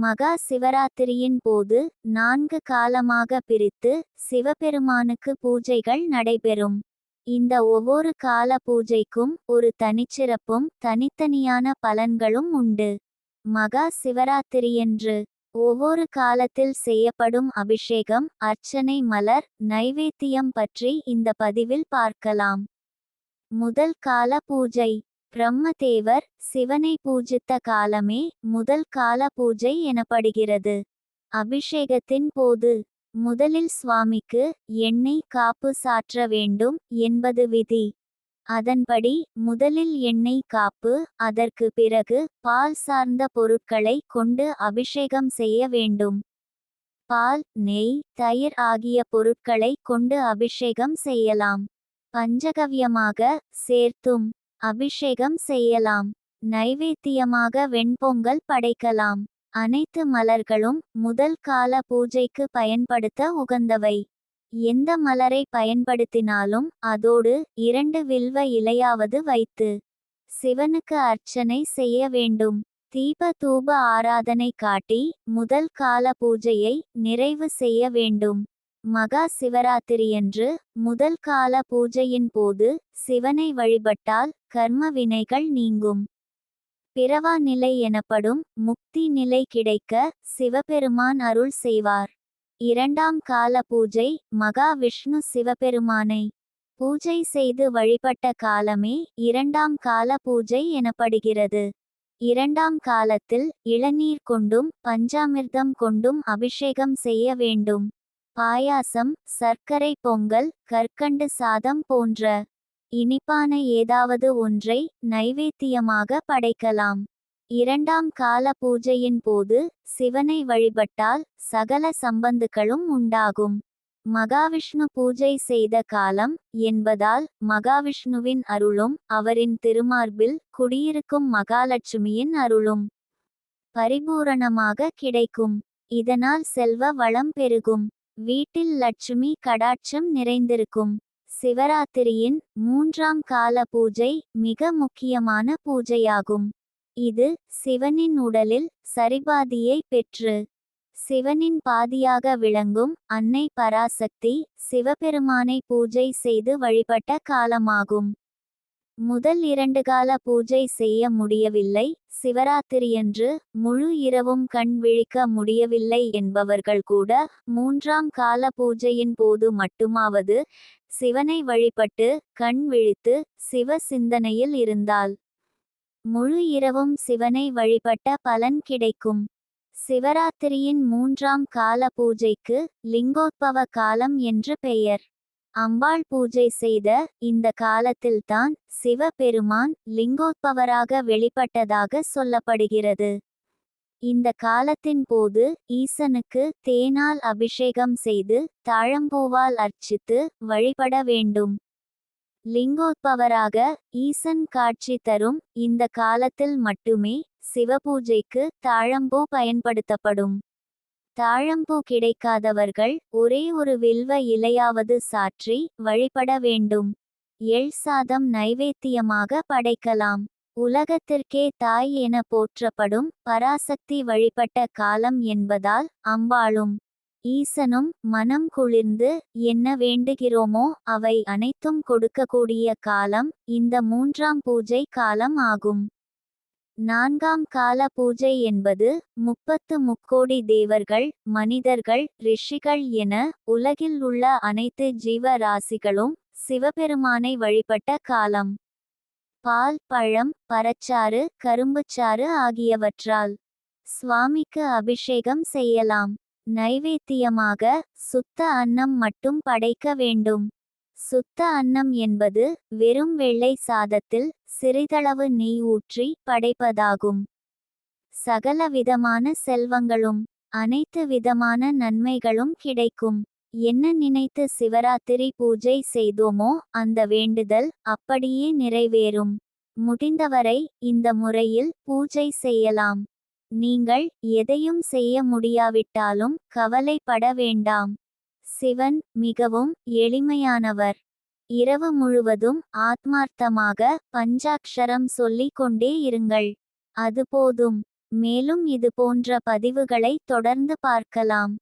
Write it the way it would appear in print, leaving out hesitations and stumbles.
மகா சிவராத்திரியின் போது 4 காலமாக பிரித்து சிவபெருமானுக்கு பூஜைகள் நடைபெறும். இந்த ஒவ்வொரு கால பூஜைக்கும் ஒரு தனிச்சிறப்பும் தனித்தனியான பலன்களும் உண்டு. மகா சிவராத்திரியன்று ஒவ்வொரு காலத்தில் செய்யப்படும் அபிஷேகம், அர்ச்சனை, மலர் நைவேத்தியம் பற்றி இந்த பதிவில் பார்க்கலாம். முதல் கால பூஜை. பிரம்மதேவர் சிவனை பூஜித்த காலமே முதல் கால பூஜை எனப்படுகிறது. அபிஷேகத்தின் போது முதலில் சுவாமிக்கு எண்ணெய் காப்பு சாற்ற வேண்டும் என்பது விதி. அதன்படி முதலில் எண்ணெய் காப்பு, அதற்கு பிறகு பால் சார்ந்த பொருட்களை கொண்டு அபிஷேகம் செய்ய வேண்டும். பால், நெய், தயிர் ஆகிய பொருட்களை கொண்டு அபிஷேகம் செய்யலாம். பஞ்சகவ்யமாக சேர்த்தும் அபிஷேகம் செய்யலாம். நைவேத்தியமாக வெண்பொங்கல் படைக்கலாம். அனைத்து மலர்களும் முதல் கால பூஜைக்கு பயன்படுத்த உகந்தவை. எந்த மலரை பயன்படுத்தினாலும் அதோடு 2 வில்வ இலையாவது வைத்து சிவனுக்கு அர்ச்சனை செய்ய வேண்டும். தீப தூப ஆராதனை காட்டி முதல் கால பூஜையை நிறைவு செய்ய வேண்டும். மகா சிவராத்திரியன்று முதல் கால பூஜையின் போது சிவனை வழிபட்டால் கர்ம வினைகள் நீங்கும். பிறவா நிலை எனப்படும் முக்தி நிலை கிடைக்க சிவபெருமான் அருள் செய்வார். இரண்டாம் கால பூஜை. மகா விஷ்ணு சிவபெருமானை பூஜை செய்து வழிபட்ட காலமே இரண்டாம் கால பூஜை எனப்படுகிறது. இரண்டாம் காலத்தில் இளநீர் கொண்டும் பஞ்சாமிர்தம் கொண்டும் அபிஷேகம் செய்ய வேண்டும். பாயாசம், சர்க்கரை பொங்கல், கற்கண்டு சாதம் போன்ற இனிப்பான ஏதாவது ஒன்றை நைவேத்தியமாக படைக்கலாம். இரண்டாம் கால பூஜையின் போது சிவனை வழிபட்டால் சகல சம்பந்துகளும் உண்டாகும். மகாவிஷ்ணு பூஜை செய்த காலம் என்பதால் மகாவிஷ்ணுவின் அருளும் அவரின் திருமார்பில் குடியிருக்கும் மகாலட்சுமியின் அருளும் பரிபூரணமாக கிடைக்கும். இதனால் செல்வ வளம் பெருகும். வீட்டில் லட்சுமி கடாட்சம் நிறைந்திருக்கும். சிவராத்திரியின் 3ஆம் கால பூஜை மிக முக்கியமான பூஜையாகும். இது சிவனின் உடலில் சரிபாதியை பெற்று சிவனின் பாதியாக விளங்கும் அன்னை பராசக்தி சிவபெருமானை பூஜை செய்து வழிபட்ட காலமாகும். முதல் 2 கால பூஜை செய்ய முடியவில்லை, சிவராத்திரியன்று முழு இரவும் கண் விழிக்க முடியவில்லை என்பவர்கள் கூட 3ஆம் கால பூஜையின் போது மட்டுமாவது சிவனை வழிபட்டு கண் விழித்து சிவ சிந்தனையில் இருந்தால் முழு இரவும் சிவனை வழிபட்ட பலன் கிடைக்கும். சிவராத்திரியின் 3ஆம் கால பூஜைக்கு லிங்கோத்பவ காலம் என்று பெயர். அம்பாள் பூஜை செய்த இந்த காலத்தில்தான் சிவபெருமான் லிங்கோத்பவராக வெளிப்பட்டதாக சொல்லப்படுகிறது. இந்த காலத்தின் போது ஈசனுக்கு தேனால் அபிஷேகம் செய்து தாழம்பூவால் அர்ச்சித்து வழிபட வேண்டும். லிங்கோத்பவராக ஈசன் காட்சி தரும் இந்த காலத்தில் மட்டுமே சிவபூஜைக்கு தாழம்பூ பயன்படுத்தப்படும். தாழம்பூ கிடைக்காதவர்கள் ஒரே ஒரு வில்வ இலையாவது சாற்றி வழிபட வேண்டும். எள் சாதம் நைவேத்தியமாக படைக்கலாம். உலகத்திற்கே தாய் என போற்றப்படும் பராசக்தி வழிபட்ட காலம் என்பதால் அம்பாளும் ஈசனும் மனம் குளிர்ந்து என்ன வேண்டுகிறோமோ அவை அனைத்தும் கொடுக்கக்கூடிய காலம் இந்த 3ஆம் பூஜை காலம் ஆகும். 4ஆம் கால பூஜை என்பது 30 முக்கோடி தேவர்கள், மனிதர்கள், ரிஷிகள் என உலகில் உள்ள அனைத்து ஜீவ ராசிகளும் சிவபெருமானை வழிபட்ட காலம். பால், பழம், பழச்சாறு, கரும்புச்சாறு ஆகியவற்றால் சுவாமிக்கு அபிஷேகம் செய்யலாம். நைவேத்தியமாக சுத்த அன்னம் மட்டும் படைக்க வேண்டும். சுத்த அன்னம் என்பது வெறும் வெள்ளை சாதத்தில் சிறிதளவு நெய் ஊற்றி படைப்பதாகும். சகல விதமான செல்வங்களும் அனைத்து விதமான நன்மைகளும் கிடைக்கும். என்ன நினைத்து சிவராத்திரி பூஜை செய்தோமோ அந்த வேண்டுதல் அப்படியே நிறைவேறும். முடிந்தவரை இந்த முறையில் பூஜை செய்யலாம். நீங்கள் எதையும் செய்ய முடியாவிட்டாலும் கவலைப்பட வேண்டாம். சிவன் மிகவும் எளிமையானவர். இரவு முழுவதும் ஆத்மார்த்தமாக பஞ்சாக்ஷரம் சொல்லிக் கொண்டே இருங்கள். அது போதும். மேலும் இது போன்ற பதிவுகளை தொடர்ந்து பார்க்கலாம்.